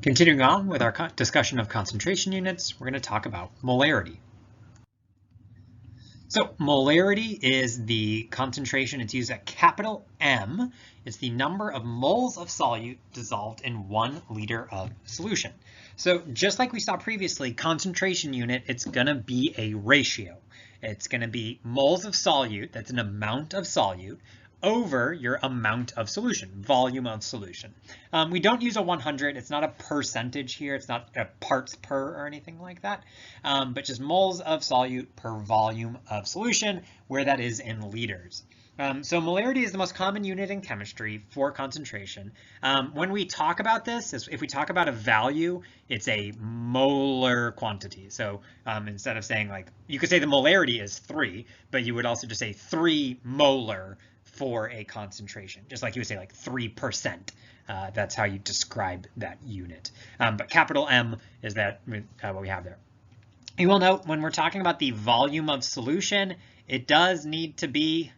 Continuing on with our discussion of concentration units, we're going to talk about molarity. So molarity is the concentration. It's used at capital M. It's the number of moles of solute dissolved in 1 liter of solution. So just like we saw previously, concentration unit, it's going to be a ratio. It's going to be moles of solute, that's an amount of solute, over your amount of solution, volume of solution. We don't use a 100. It's not a percentage here. It's not a parts per or anything like that, but just moles of solute per volume of solution, where that is in liters. So molarity is the most common unit in chemistry for concentration. When we talk about this, if we talk about a value, it's a molar quantity. So instead of saying like, you could say the molarity is 3, but you would also just say 3 molar for a concentration, just like you would say like 3%. That's how you describe that unit. But capital M is that what we have there. You will note when we're talking about the volume of solution, it does need to be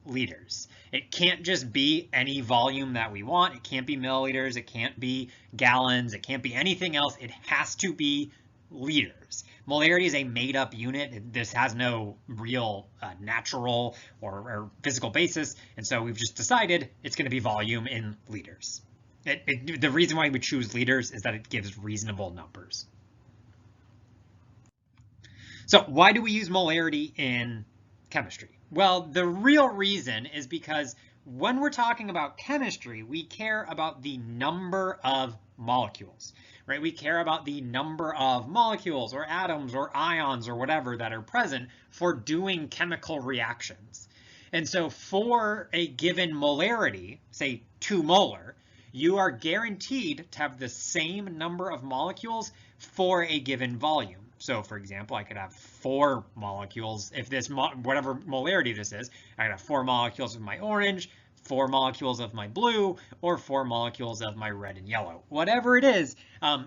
liters. It can't just be any volume that we want. It can't be milliliters. It can't be gallons. It can't be anything else. It has to be liters. Molarity is a made-up unit. This has no real natural or physical basis, and so we've just decided it's going to be volume in liters. The reason why we choose liters is that it gives reasonable numbers. So why do we use molarity in chemistry? Well, the real reason is because when we're talking about chemistry, we care about the number of molecules, right? We care about the number of molecules or atoms or ions or whatever that are present for doing chemical reactions. And so for a given molarity, say 2 molar, you are guaranteed to have the same number of molecules for a given volume. So for example, I could have 4 molecules. If this, whatever molarity this is, I could have 4 molecules of my orange, 4 molecules of my blue, or 4 molecules of my red and yellow. Whatever it is,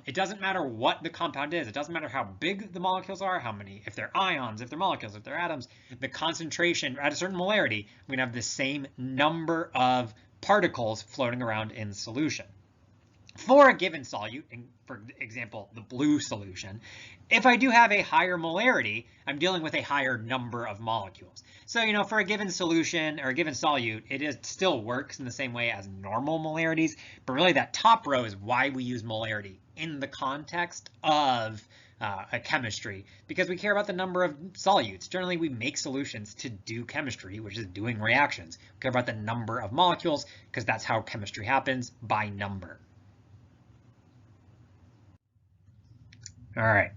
it doesn't matter what the compound is. It doesn't matter how big the molecules are, how many, if they're ions, if they're molecules, if they're atoms, the concentration at a certain molarity, we have the same number of particles floating around in solution. For a given solute, for example, the blue solution, if I do have a higher molarity, I'm dealing with a higher number of molecules. So, for a given solution or a given solute, it still works in the same way as normal molarities, but really that top row is why we use molarity in the context of a chemistry, because we care about the number of solutes. Generally, we make solutions to do chemistry, which is doing reactions. We care about the number of molecules because that's how chemistry happens, by number. All right,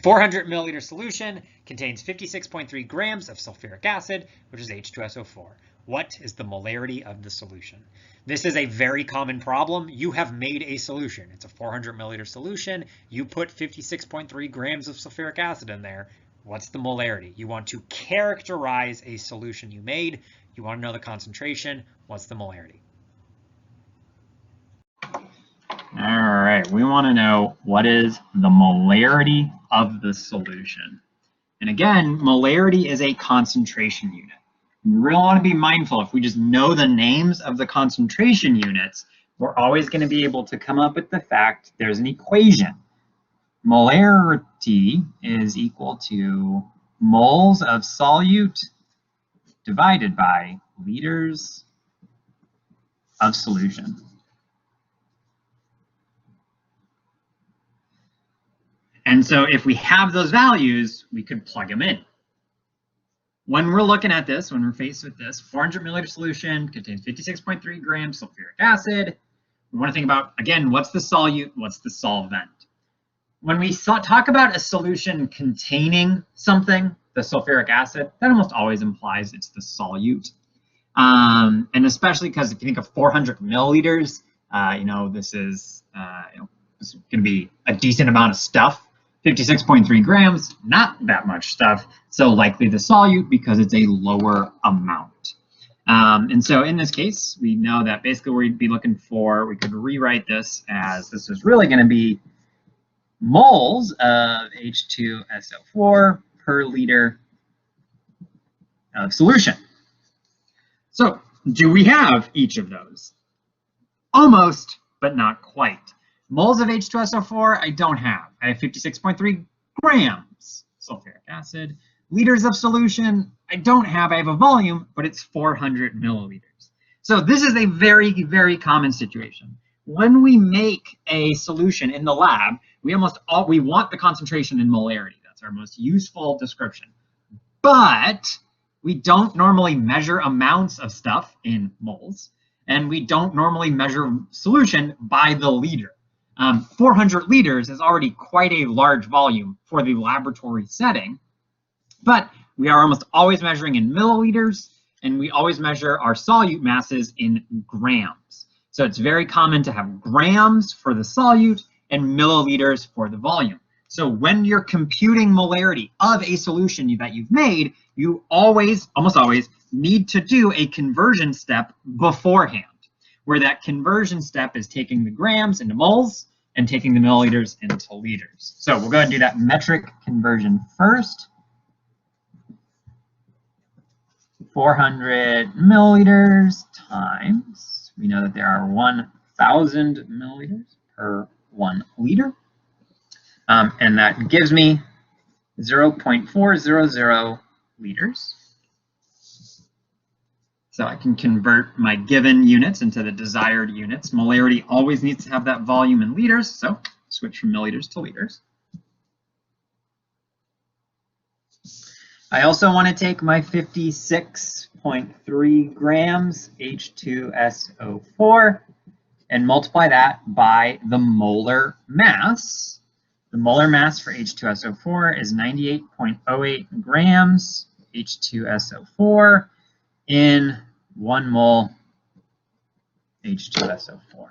400 milliliter solution contains 56.3 grams of sulfuric acid, which is H2SO4. What is the molarity of the solution? This is a very common problem. You have made a solution. It's a 400 milliliter solution. You put 56.3 grams of sulfuric acid in there. What's the molarity? You want to characterize a solution you made. You want to know the concentration. What's the molarity? All right, we want to know what is the molarity of the solution. And again, molarity is a concentration unit. We really want to be mindful. If we just know the names of the concentration units, we're always going to be able to come up with the fact there's an equation. Molarity is equal to moles of solute divided by liters of solution. And so if we have those values, we could plug them in. When we're looking at this, when we're faced with this, 400 milliliter solution contains 56.3 grams sulfuric acid. We want to think about, again, what's the solute, what's the solvent? When we talk about a solution containing something, the sulfuric acid, that almost always implies it's the solute. And especially because if you think of 400 milliliters, this is it's going to be a decent amount of stuff. 56.3 grams, not that much stuff, so likely the solute because it's a lower amount. And so in this case, we know that basically we'd be looking for, we could rewrite this as this is really going to be moles of H2SO4 per liter of solution. So do we have each of those? Almost, but not quite. Moles of H2SO4, I don't have. I have 56.3 grams sulfuric acid. Liters of solution, I don't have. I have a volume, but it's 400 milliliters. So this is a very, very common situation. When we make a solution in the lab, we want the concentration in molarity. That's our most useful description. But we don't normally measure amounts of stuff in moles, and we don't normally measure solution by the liter. 400 liters is already quite a large volume for the laboratory setting, but we are almost always measuring in milliliters, and we always measure our solute masses in grams. So it's very common to have grams for the solute and milliliters for the volume. So when you're computing molarity of a solution that you've made, you almost always, need to do a conversion step beforehand, where that conversion step is taking the grams into moles and taking the milliliters into liters. So we'll go ahead and do that metric conversion first. 400 milliliters times, we know that there are 1,000 milliliters per 1 liter. And that gives me 0.400 liters. So I can convert my given units into the desired units. Molarity always needs to have that volume in liters, so switch from milliliters to liters. I also want to take my 56.3 grams H2SO4 and multiply that by the molar mass. The molar mass for H2SO4 is 98.08 grams H2SO4 in 1 mole H2SO4.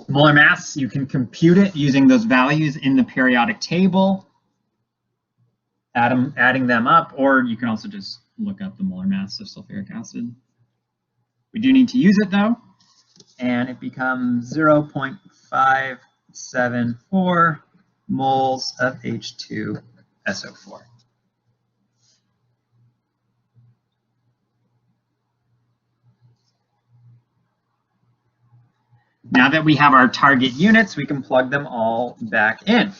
Molar mass, you can compute it using those values in the periodic table, adding them up, or you can also just look up the molar mass of sulfuric acid. We do need to use it though, and it becomes 0.574 moles of H2SO4. Now that we have our target units, we can plug them all back in.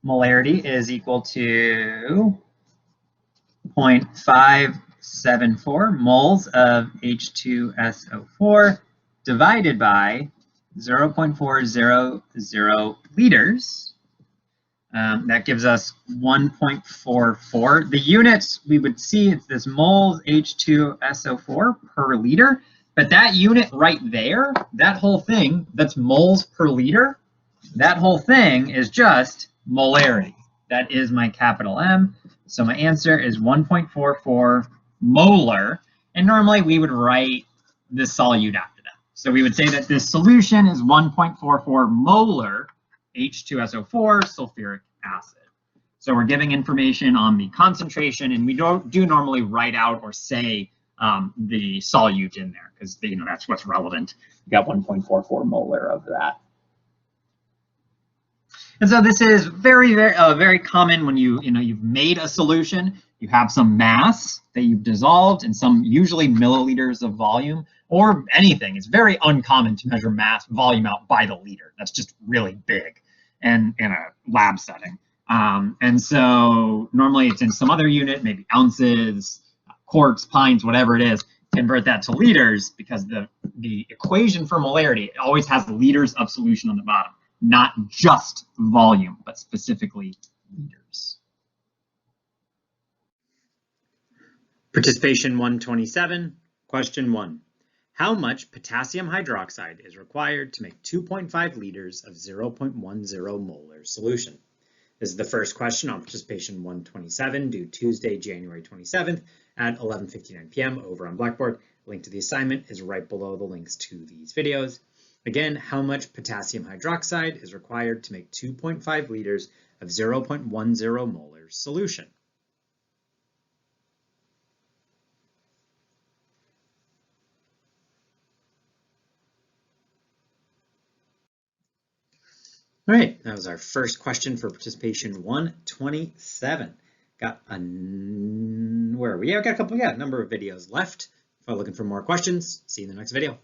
Molarity is equal to 0.574 moles of H2SO4 divided by 0.400 liters. That gives us 1.44. The units we would see, it's this moles H2SO4 per liter. But that unit right there, that whole thing, that's moles per liter, that whole thing is just molarity. That is my capital M. So my answer is 1.44 molar. And normally we would write the solute after that. So we would say that this solution is 1.44 molar H2SO4 sulfuric acid. So we're giving information on the concentration, and we do normally write out or say the solute in there, because that's what's relevant. You got 1.44 molar of that. And so this is very common when you've made a solution. You have some mass that you've dissolved and some usually milliliters of volume or anything. It's very uncommon to measure mass volume out by the liter. That's just really big and in a lab setting. And so normally it's in some other unit, maybe ounces, quarts, pints, whatever it is. Convert that to liters, because the equation for molarity always has liters of solution on the bottom, not just volume, but specifically liters. Participation 127, question 1. How much potassium hydroxide is required to make 2.5 liters of 0.10 molar solution? This is the first question on participation 127, due Tuesday, January 27th at 11:59 p.m. over on Blackboard. Link to the assignment is right below the links to these videos. Again, how much potassium hydroxide is required to make 2.5 liters of 0.10 molar solution? All right, that was our first question for participation 127. Got a number of videos left If you're looking for more questions, see you in the next video.